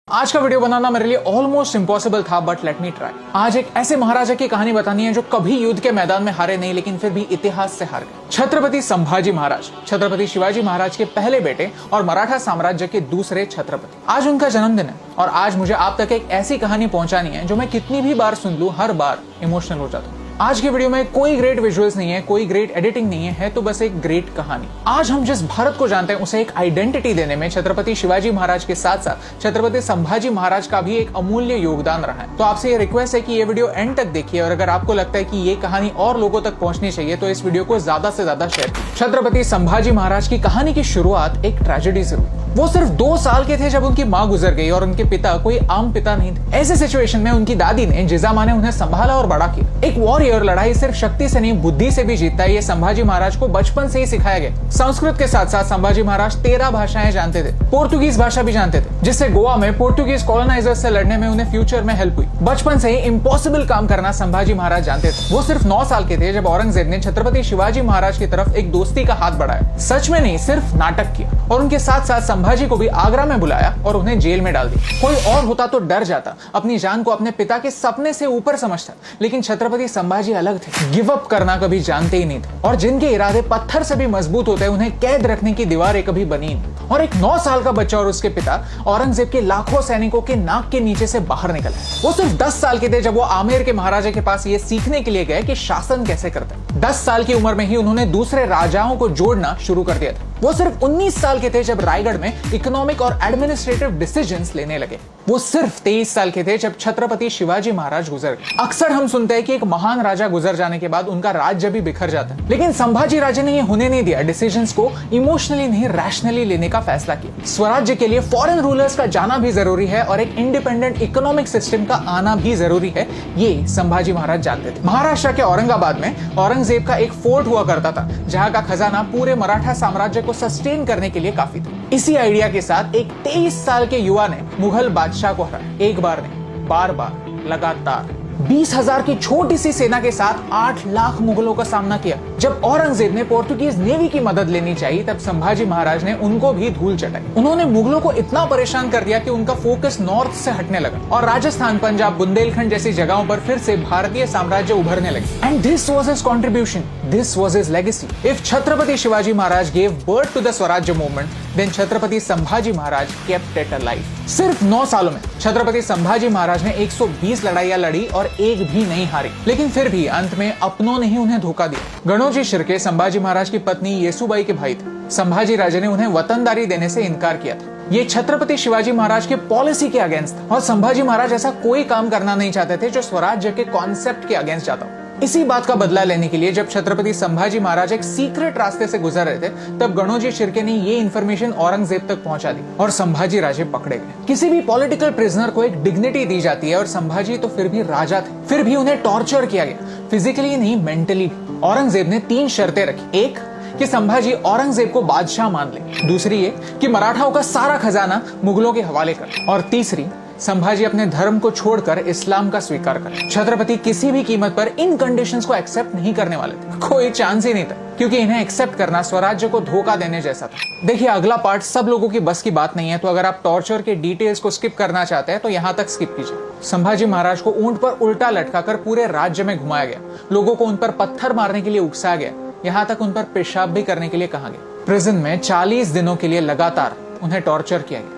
आज का वीडियो बनाना मेरे लिए ऑलमोस्ट इम्पॉसिबल था, बट लेट मी ट्राई। आज एक ऐसे महाराजा की कहानी बतानी है जो कभी युद्ध के मैदान में हारे नहीं, लेकिन फिर भी इतिहास से हार गए। छत्रपति संभाजी महाराज, छत्रपति शिवाजी महाराज के पहले बेटे और मराठा साम्राज्य के दूसरे छत्रपति। आज उनका जन्मदिन है और आज मुझे आप तक एक ऐसी कहानी पहुंचानी है जो मैं कितनी भी बार सुन लूं, हर बार इमोशनल हो जाता हूँ। आज की वीडियो में कोई ग्रेट विजुअल्स नहीं है, कोई ग्रेट एडिटिंग नहीं है तो बस एक ग्रेट कहानी। आज हम जिस भारत को जानते हैं उसे एक आइडेंटिटी देने में छत्रपति शिवाजी महाराज के साथ साथ छत्रपति संभाजी महाराज का भी एक अमूल्य योगदान रहा है। तो आपसे ये रिक्वेस्ट है कि ये वीडियो एंड तक देखिए और अगर आपको लगता है कि ये कहानी और लोगों तक पहुंचनी चाहिए तो इस वीडियो को ज्यादा से ज्यादा शेयर कीजिए। छत्रपति संभाजी महाराज की कहानी की शुरुआत एक ट्रेजेडी से हुई। वो सिर्फ 2 साल के थे जब उनकी माँ गुजर गई और उनके पिता कोई आम पिता नहीं थे। ऐसे सिचुएशन में उनकी दादी ने, जिजामा ने उन्हें संभाला और बड़ा किया। एक वॉरियर लड़ाई सिर्फ शक्ति से नहीं बुद्धि से भी जीतता है, ये संभाजी महाराज को बचपन से ही सिखाया गया। संस्कृत के साथ साथ संभाजी महाराज 13 भाषाएं जानते थे, पोर्तुगीज भाषा भी जानते थे, जिससे गोवा में पोर्तुगीज कॉलोनाइजर्स से लड़ने में उन्हें फ्यूचर में हेल्प हुई। बचपन से ही इम्पॉसिबल काम करना संभाजी महाराज जानते थे। वो सिर्फ 9 साल के थे जब औरंगजेब ने छत्रपति शिवाजी महाराज की तरफ एक दोस्ती का हाथ बढ़ाया। सच में नहीं, सिर्फ नाटक किया और उनके साथ साथ संभाजी को भी आगरा में बुलाया और उन्हें जेल में डाल दिया। कोई और होता तो डर जाता, अपनी जान को अपने पिता के सपने से ऊपर समझता, लेकिन छत्रपति संभाजी अलग थे। गिव अप करना कभी जानते ही नहीं थे और जिनके इरादे पत्थर से भी मजबूत होते हैं उन्हें कैद रखने की दीवारें कभी बनी नहीं। और एक 9 साल का बच्चा और उसके पिता औरंगजेब के लाखों सैनिकों के नाक के नीचे से बाहर निकले। वो सिर्फ 10 साल के थे जब वो आमेर के महाराजा के पास ये सीखने के लिए गए कि शासन कैसे करते हैं। 10 साल की उम्र में ही उन्होंने दूसरे राजाओं को जोड़ना शुरू कर दिया था। वो सिर्फ 19 साल के थे जब रायगढ़ में इकोनॉमिक और एडमिनिस्ट्रेटिव डिसीजंस लेने लगे। वो सिर्फ 23 साल के थे जब छत्रपति शिवाजी महाराज गुजर गए। अक्सर हम सुनते हैं कि एक महान राजा गुजर जाने के बाद उनका राज्य भी बिखर जाता है, लेकिन संभाजी राजे ने ये होने नहीं दिया। डिसीजंस को इमोशनली नहीं, रैशनली लेने का फैसला किया। स्वराज्य के लिए फॉरेन रूलर्स का जाना भी जरूरी है और एक इंडिपेंडेंट इकोनॉमिक सिस्टम का आना भी जरूरी है, ये संभाजी महाराज जानते थे। महाराष्ट्र के औरंगाबाद में औरंगजेब का एक फोर्ट हुआ करता था जहां का खजाना पूरे मराठा साम्राज्य को सस्टेन करने के लिए काफी था। इसी आइडिया के साथ एक 23 साल के युवा ने मुगल बादशाह को हराया। एक बार नहीं, बार बार, लगातार 20,000 की छोटी सी सेना के साथ 8 लाख मुगलों का सामना किया। जब औरंगजेब ने पोर्तुगीज नेवी की मदद लेनी चाहिए तब संभाजी महाराज ने उनको भी धूल चटाई। उन्होंने मुगलों को इतना परेशान कर दिया कि उनका फोकस नॉर्थ से हटने लगा और राजस्थान, पंजाब, बुंदेलखंड जैसी जगहों पर फिर से भारतीय साम्राज्य उभरने लगे। And this was his contribution, this was his legacy. If Chhatrapati Shivaji Maharaj gave birth to the Swarajya movement, then Chhatrapati Sambhaji Maharaj kept it alive. सिर्फ 9 सालों में छत्रपति संभाजी महाराज ने 120 लड़ाइयां लड़ी और एक भी नहीं हारी, लेकिन फिर भी अंत में अपनों ने ही उन्हें धोखा दिया। गणोजी शिर्के संभाजी महाराज की पत्नी येसुबाई के भाई थे। संभाजी राजे ने उन्हें वतनदारी देने से इनकार किया था। ये छत्रपति शिवाजी महाराज के पॉलिसी के अगेंस्ट था और संभाजी महाराज ऐसा कोई काम करना नहीं चाहते थे जो स्वराज्य के कॉन्सेप्ट के अगेंस्ट जाता हो। इसी बात का बदला लेने के लिए जब छत्रपति संभाजी महाराज एक सीक्रेट रास्ते से गुजर रहे थे तब गणोजी शिर्के ने ये इन्फॉर्मेशन औरंगजेब तक पहुंचा दी और संभाजी राजे पकड़े गए। किसी भी पॉलिटिकल प्रिजनर को एक डिग्निटी दी जाती है और संभाजी तो फिर भी राजा थे, फिर भी उन्हें टॉर्चर किया गया, फिजिकली नहीं मेंटली भी। औरंगजेब ने 3 शर्तें रखी। एक, कि संभाजी औरंगजेब को बादशाह मान ले। दूसरी ये कि मराठाओं का सारा खजाना मुगलों के हवाले कर। और तीसरी, संभाजी अपने धर्म को छोड़कर इस्लाम का स्वीकार करें। छत्रपति किसी भी कीमत पर इन कंडीशंस को एक्सेप्ट नहीं करने वाले थे। कोई चांस ही नहीं था, क्योंकि इन्हें एक्सेप्ट करना स्वराज्य को धोखा देने जैसा था। देखिए, अगला पार्ट सब लोगों की बस की बात नहीं है, तो अगर आप टॉर्चर के डिटेल्स को स्किप करना चाहते हैं तो यहाँ तक स्किप कीजिए। संभाजी महाराज को ऊंट पर उल्टा लटकाकर पूरे राज्य में घुमाया गया। लोगों को उन पर पत्थर मारने के लिए उकसाया गया, यहाँ तक उन पर पेशाब भी करने के लिए कहा गया। प्रिजन में 40 दिनों के लिए लगातार उन्हें टॉर्चर किया गया।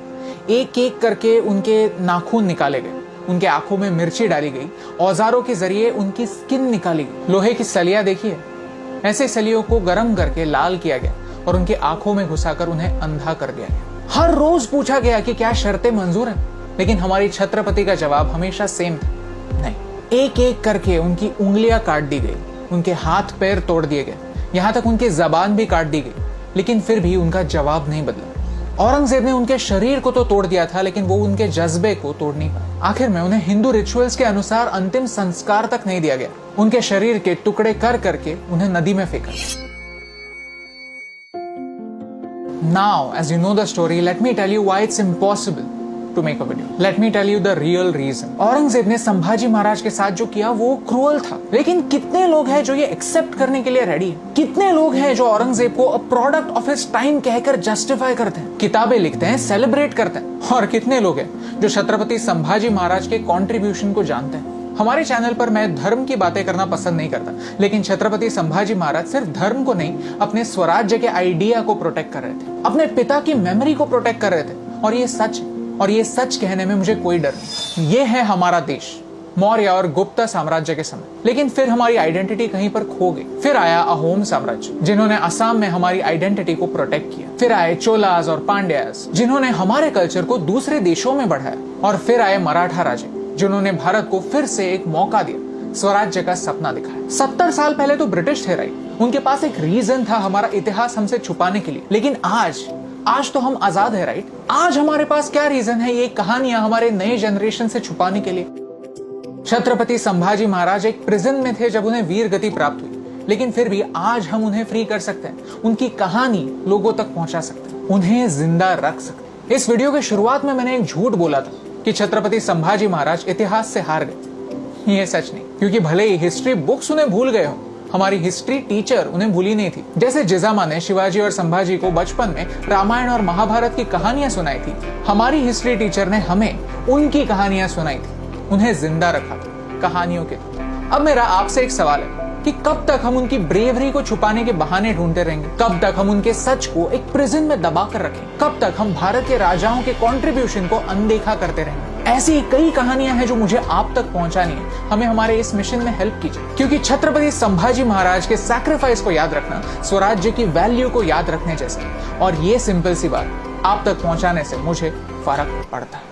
एक एक करके उनके नाखून निकाले गए, उनके आंखों में मिर्ची डाली गई, औजारों के जरिए उनकी स्किन निकाली गई। लोहे की सलियां देखिए, ऐसे सलियों को गर्म करके लाल किया गया और उनकी आंखों में घुसाकर उन्हें अंधा कर दिया गया। हर रोज पूछा गया कि क्या शर्तें मंजूर हैं, लेकिन हमारी छत्रपति का जवाब हमेशा सेम था, नहीं। एक एक करके उनकी उंगलियां काट दी गई, उनके हाथ पैर तोड़ दिए गए, यहाँ तक उनकी जबान भी काट दी गई, लेकिन फिर भी उनका जवाब नहीं बदला। औरंगजेब ने उनके शरीर को तो तोड़ दिया था, लेकिन वो उनके जज्बे को तोड़ नहीं पाया। आखिर में उन्हें हिंदू रिचुअल्स के अनुसार अंतिम संस्कार तक नहीं दिया गया। उनके शरीर के टुकड़े कर करके उन्हें नदी में फेंका। Now, as you know the story, let me tell you why it's impossible to make a video. Let me tell you the real reason. Aurangzeb ने संभाजी महाराज के साथ जो किया वो क्रूअल था, लेकिन कितने लोग हैं जो ये एक्सेप्ट करने के लिए रेडी है? कितने लोग हैं जो औरंगजेब को a product of his time कहकर जस्टिफाई करते हैं, किताबें लिखते हैं, सेलिब्रेट करते हैं? और कितने लोग हैं जो छत्रपति संभाजी महाराज के कॉन्ट्रीब्यूशन को जानते हैं? हमारे चैनल पर मैं धर्म की बातें करना पसंद नहीं करता, लेकिन छत्रपति संभाजी महाराज सिर्फ धर्म को नहीं, अपने स्वराज्य के आइडिया को प्रोटेक्ट कर रहे थे, अपने पिता की मेमोरी को प्रोटेक्ट कर रहे थे। और ये सच, और ये सच कहने में मुझे कोई डर नहीं। ये है हमारा देश मौर्य और गुप्ता साम्राज्य के समय, लेकिन फिर हमारी आइडेंटिटी कहीं पर खो गई। फिर आया अहोम साम्राज्य, जिन्होंने असम में हमारी आइडेंटिटी को प्रोटेक्ट किया। फिर आए चोलास और पांड्यास, जिन्होंने हमारे कल्चर को दूसरे देशों में बढ़ाया। और फिर आए मराठा राजे, जिन्होंने भारत को फिर से एक मौका दिया, स्वराज्य का सपना दिखाया। 70 साल पहले तो ब्रिटिश थे राइट, उनके पास एक रीजन था हमारा इतिहास हमसे छुपाने के लिए, लेकिन आज तो हम आजाद है राइट। आज हमारे पास क्या रीजन है ये कहानियां हमारे नए जनरेशन से छुपाने के लिए? छत्रपति संभाजी महाराज एक प्रिजन में थे जब उन्हें वीर गति प्राप्त हुई, लेकिन फिर भी आज हम उन्हें फ्री कर सकते हैं, उनकी कहानी लोगों तक पहुंचा सकते हैं, उन्हें जिंदा रख सकते हैं। इस वीडियो के शुरुआत में मैंने एक झूठ बोला था कि छत्रपति संभाजी महाराज इतिहास से हार गए। ये सच नहीं, क्योंकि भले ही हिस्ट्री बुक्स उन्हें भूल गए हो, हमारी हिस्ट्री टीचर उन्हें भूली नहीं थी। जैसे जिजामा ने शिवाजी और संभाजी को बचपन में रामायण और महाभारत की कहानियां सुनाई थी, हमारी हिस्ट्री टीचर ने हमें उनकी कहानियां सुनाई थी, उन्हें जिंदा रखा था कहानियों के। अब मेरा आपसे एक सवाल है कि कब तक हम उनकी ब्रेवरी को छुपाने के बहाने ढूंढते रहेंगे? कब तक हम उनके सच को एक प्रिजन में दबा कर रखें? कब तक हम भारत के राजाओं के कंट्रीब्यूशन को अनदेखा करते रहेंगे? ऐसी कई कहानियां हैं जो मुझे आप तक पहुंचानी है। हमें हमारे इस मिशन में हेल्प कीजिए, क्योंकि छत्रपति संभाजी महाराज के सैक्रिफाइस को याद रखना स्वराज्य की वैल्यू को याद रखने जैसा, और ये सिंपल सी बात आप तक पहुंचाने से मुझे फर्क पड़ता है।